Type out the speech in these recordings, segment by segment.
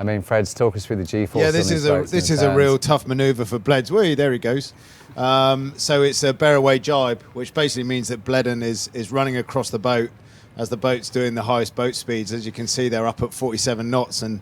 I mean, Fred's talk us through the G-force. Yeah, this is a real tough manoeuvre for Bleds. Whee, there he goes. So it's a bear away jibe, which basically means that Bledden is running across the boat as the boat's doing the highest boat speeds. As you can see, they're up at 47 knots, and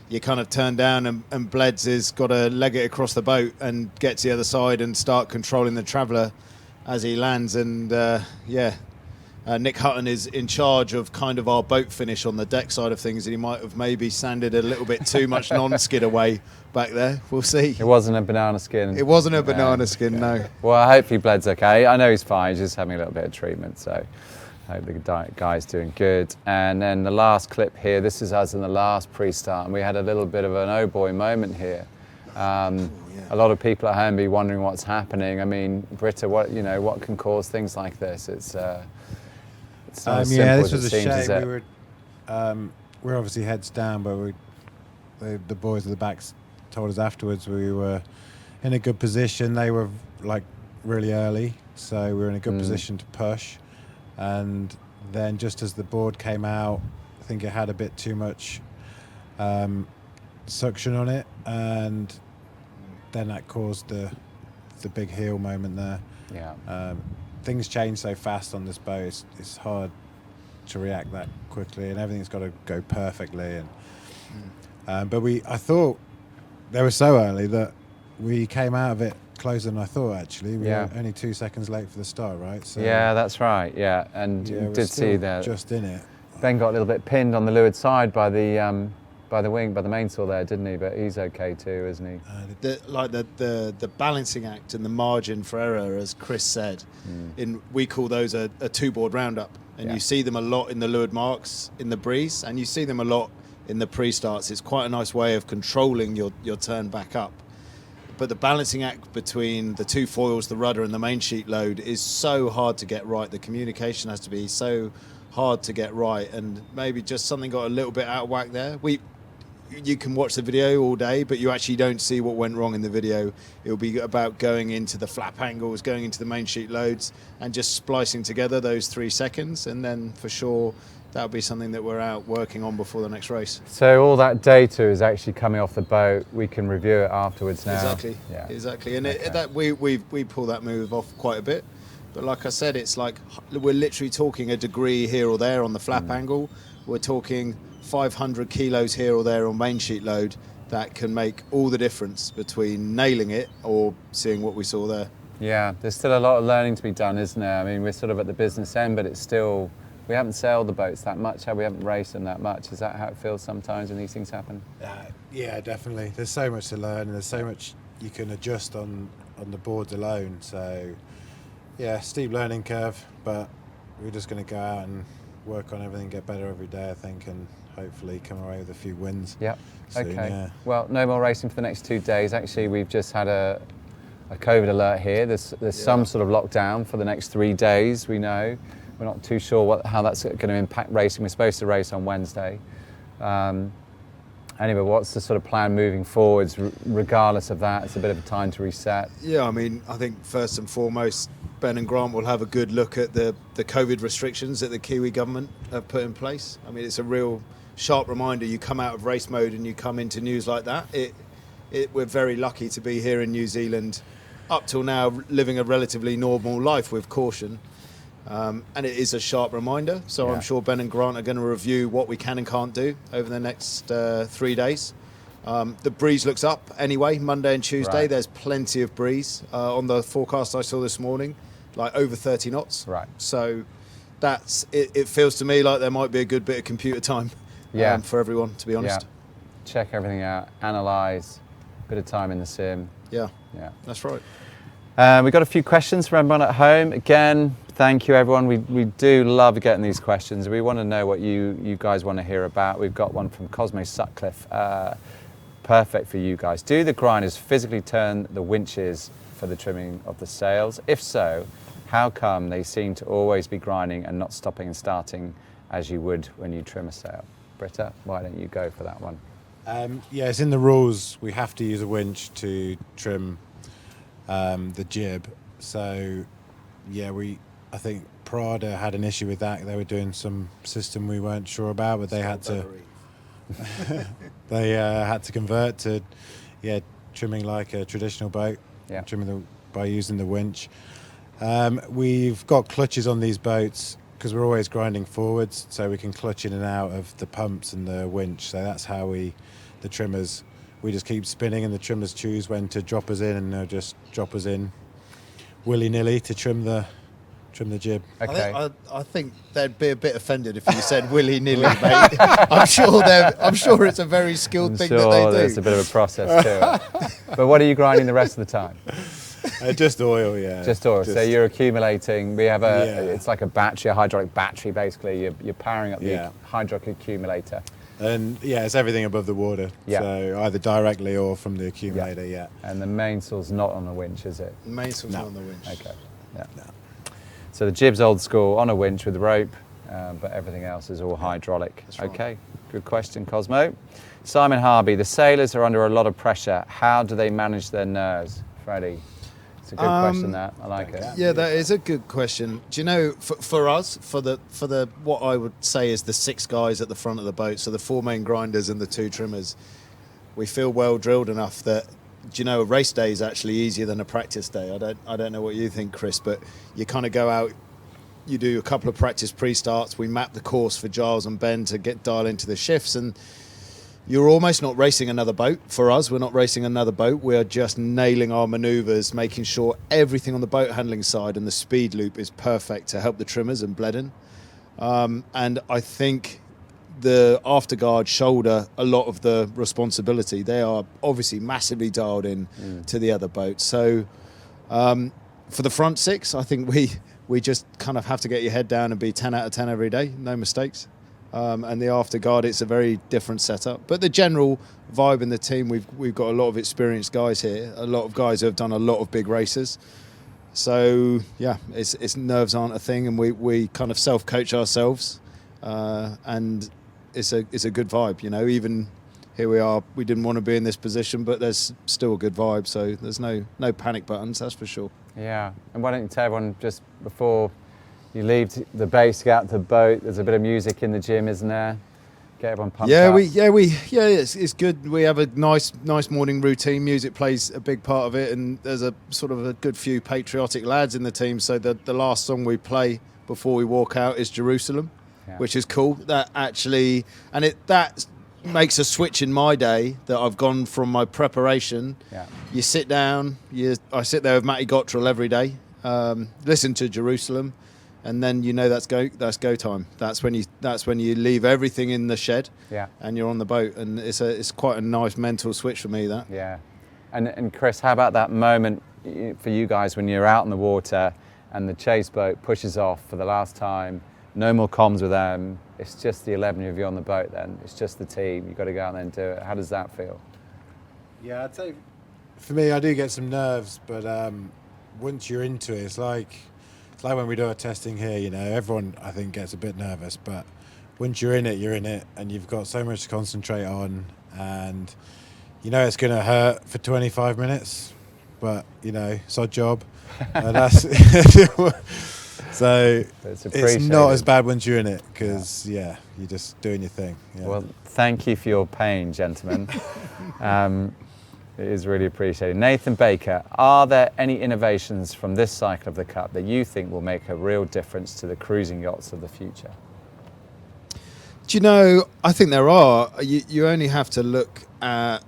you kind of turn down, and Bleds has got to leg it across the boat and get to the other side and start controlling the traveller as he lands. And Nick Hutton is in charge of kind of our boat finish on the deck side of things, and he might have maybe sanded a little bit too much non-skid away back there. We'll see. It wasn't a banana skin. It wasn't a banana skin, no. Well, I hope he Bled's okay. I know he's fine. He's just having a little bit of treatment, so I hope the guy's doing good. And then the last clip here, this is us in the last pre-start, and we had a little bit of an oh boy moment here. A lot of people at home be wondering what's happening. I mean, Britta, what can cause things like this? It's not as simple this as was it a seems, is shame. it? We were obviously heads down, but the boys at the back told us afterwards we were in a good position. They were like really early, so we were in a good position to push. And then just as the board came out, I think it had a bit too much suction on it, and then that caused the big heel moment there. Yeah. Things change so fast on this boat. It's hard to react that quickly, and everything's got to go perfectly. And but I thought they were so early that we came out of it closer than I thought. Actually, we were only 2 seconds late for the start, right? So yeah, that's right. Yeah, and you did see that. Just in it. Ben got a little bit pinned on the leeward side by the mainsail there, didn't he? But he's okay too, isn't he? The balancing act and the margin for error, as Chris said, we call those a two-board roundup, and you see them a lot in the leeward marks in the breeze, and you see them a lot in the pre-starts. It's quite a nice way of controlling your turn back up. But the balancing act between the two foils, the rudder and the main sheet load, is so hard to get right. The communication has to be so hard to get right, and maybe just something got a little bit out of whack there. You can watch the video all day, but you actually don't see what went wrong in the video. It'll be about going into the flap angles, going into the main sheet loads, and just splicing together those 3 seconds, and then for sure that'll be something that we're out working on before the next race. So all that data is actually coming off the boat. We can review it afterwards now. Exactly. Yeah. Exactly. And we pull that move off quite a bit. But like I said, it's like we're literally talking a degree here or there on the flap angle. We're talking 500 kilos here or there on main sheet load. That can make all the difference between nailing it or seeing what we saw there. Yeah, there's still a lot of learning to be done, isn't there? I mean, we're sort of at the business end, but it's still, we haven't sailed the boats that much, we haven't raced them that much. Is that how it feels sometimes when these things happen? Yeah, definitely. There's so much to learn, and there's so much you can adjust on the boards alone. So, yeah, steep learning curve, but we're just going to go out and work on everything, get better every day, I think, and hopefully come away with a few wins. Yep. Soon, okay. Yeah. Well, no more racing for the next 2 days. Actually, we've just had a COVID alert here. There's some sort of lockdown for the next 3 days, we know. We're not too sure how that's going to impact racing. We're supposed to race on Wednesday. Anyway, what's the sort of plan moving forwards? Regardless of that, it's a bit of a time to reset. Yeah, I mean, I think first and foremost, Ben and Grant will have a good look at the COVID restrictions that the Kiwi government have put in place. I mean, it's a real sharp reminder. You come out of race mode and you come into news like that. We're very lucky to be here in New Zealand, up till now living a relatively normal life with caution. And it is a sharp reminder. So I'm sure Ben and Grant are going to review what we can and can't do over the next 3 days. The breeze looks up anyway, Monday and Tuesday. Right. There's plenty of breeze. On the forecast I saw this morning, like over 30 knots. Right. So that's it feels to me like there might be a good bit of computer time for everyone, to be honest. Yeah. Check everything out, analyse, bit of time in the sim. Yeah, yeah, that's right. We've got a few questions from everyone at home. Again, thank you everyone. We do love getting these questions. We want to know what you guys want to hear about. We've got one from Cosmo Sutcliffe. Perfect for you guys. Do the grinders physically turn the winches for the trimming of the sails? If so, how come they seem to always be grinding and not stopping and starting as you would when you trim a sail? Britta, why don't you go for that one? Yeah, it's in the rules. We have to use a winch to trim the jib. So, yeah, I think PRADA had an issue with that. They were doing some system we weren't sure about, but they had to. They had to convert to, trimming like a traditional boat, trimming by using the winch. We've got clutches on these boats because we're always grinding forwards, so we can clutch in and out of the pumps and the winch. So that's how the trimmers, we just keep spinning, and the trimmers choose when to drop us in, and they'll just drop us in willy-nilly to trim the jib. Okay. I think they'd be a bit offended if you said willy-nilly, mate. I'm sure it's a very skilled thing that they do. There's a bit of a process to it. But what are you grinding the rest of the time? Just oil, yeah. Just oil. So you're accumulating. We have it's like a battery, a hydraulic battery, basically. You're powering up the hydraulic accumulator. And it's everything above the water. Yeah. So either directly or from the accumulator, And the mainsail's not on the winch, is it? The mainsail's not on the winch. Okay. Yeah. No. So the jib's old school, on a winch with rope, but everything else is all hydraulic. That's right. Okay, good question, Cosmo. Simon Harby, the sailors are under a lot of pressure. How do they manage their nerves? Freddie, it's a good question that. I like it. Yeah, that is a good question. Do you know, for us, for the what I would say is the 6 guys at the front of the boat, so the 4 main grinders and the 2 trimmers, we feel well drilled enough that, do you know, a race day is actually easier than a practice day. I don't know what you think, Chris, but you kind of go out, you do a couple of practice pre-starts, we map the course for Giles and Ben to dial into the shifts, and you're almost not racing another boat. For us, we're not racing another boat. We are just nailing our manoeuvres, making sure everything on the boat handling side and the speed loop is perfect to help the trimmers and Bledden. And I think the afterguard shoulder a lot of the responsibility. They are obviously massively dialed in to the other boats. So for the front 6, I think we just kind of have to get your head down and be 10 out of 10 every day, no mistakes. And the afterguard, it's a very different setup. But the general vibe in the team, we've got a lot of experienced guys here, a lot of guys who have done a lot of big races. So it's nerves aren't a thing, and we kind of self-coach ourselves, and it's a good vibe, you know. Even here we are, we didn't want to be in this position, but there's still a good vibe, so there's no panic buttons, that's for sure. Yeah, and why don't you tell everyone, just before you leave the base to get out to the boat, there's a bit of music in the gym, isn't there? Get everyone pumped up. It's good. We have a nice morning routine. Music plays a big part of it, and there's a sort of a good few patriotic lads in the team, so the last song we play before we walk out is Jerusalem. Which is cool. That actually, and that makes a switch in my day, that I've gone from my preparation. You sit down. I sit there with Matty Gottrell every day, listen to Jerusalem, and then you know that's go time. That's when you leave everything in the shed, and you're on the boat, and it's quite a nice mental switch for me. That. Yeah, and Chris, how about that moment for you guys when you're out in the water and the chase boat pushes off for the last time? No more comms with them. It's just the 11 of you on the boat then. It's just the team. You've got to go out there and do it. How does that feel? Yeah, I'd say for me, I do get some nerves, but once you're into it, it's like when we do our testing here, you know, everyone I think gets a bit nervous, but once you're in it, and you've got so much to concentrate on, and you know it's going to hurt for 25 minutes, but you know, it's our job. That's so it's not as bad once you're in it, because you're just doing your thing. Well, thank you for your pain, gentlemen. It is really appreciated. Nathan Baker, are there any innovations from this cycle of the Cup that you think will make a real difference to the cruising yachts of the future? Do you know, I think there are. You only have to look at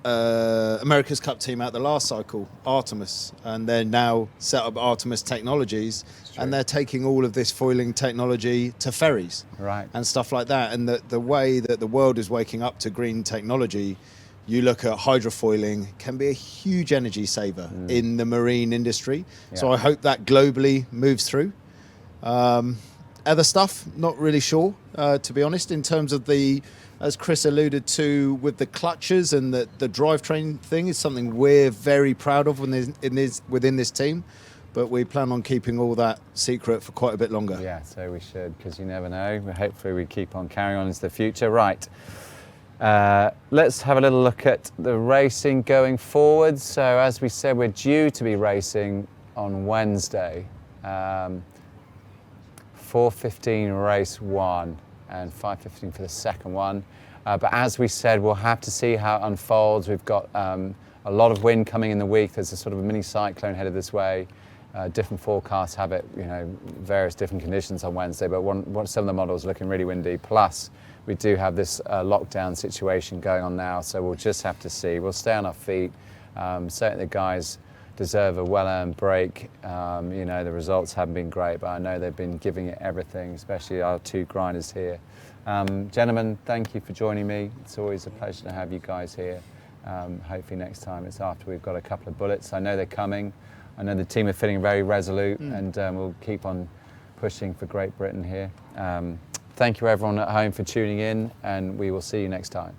America's Cup team out the last cycle, Artemis, and they're now set up Artemis Technologies, and they're taking all of this foiling technology to ferries, and stuff like that. And the way that the world is waking up to green technology, you look at hydrofoiling, can be a huge energy saver in the marine industry. So I hope that globally moves through. Other stuff, not really sure, to be honest, in terms of as Chris alluded to, with the clutches and the drivetrain thing, is something we're very proud of within this team, but we plan on keeping all that secret for quite a bit longer. Yeah, so we should, because you never know. Hopefully we keep on carrying on into the future. Right, let's have a little look at the racing going forward. So as we said, we're due to be racing on Wednesday. 4:15 race 1. and 5:15 for the second one. But as we said, we'll have to see how it unfolds. We've got a lot of wind coming in the week. There's a sort of a mini cyclone headed this way. Different forecasts have it, various different conditions on Wednesday, but some of the models are looking really windy. Plus, we do have this lockdown situation going on now, so we'll just have to see. We'll stay on our feet. Certainly the guys deserve a well-earned break. The results haven't been great, but I know they've been giving it everything, especially our two grinders here. Gentlemen, thank you for joining me. It's always a pleasure to have you guys here. Hopefully next time it's after we've got a couple of bullets. I know they're coming. I know the team are feeling very resolute, and we'll keep on pushing for Great Britain here. Thank you everyone at home for tuning in, and we will see you next time.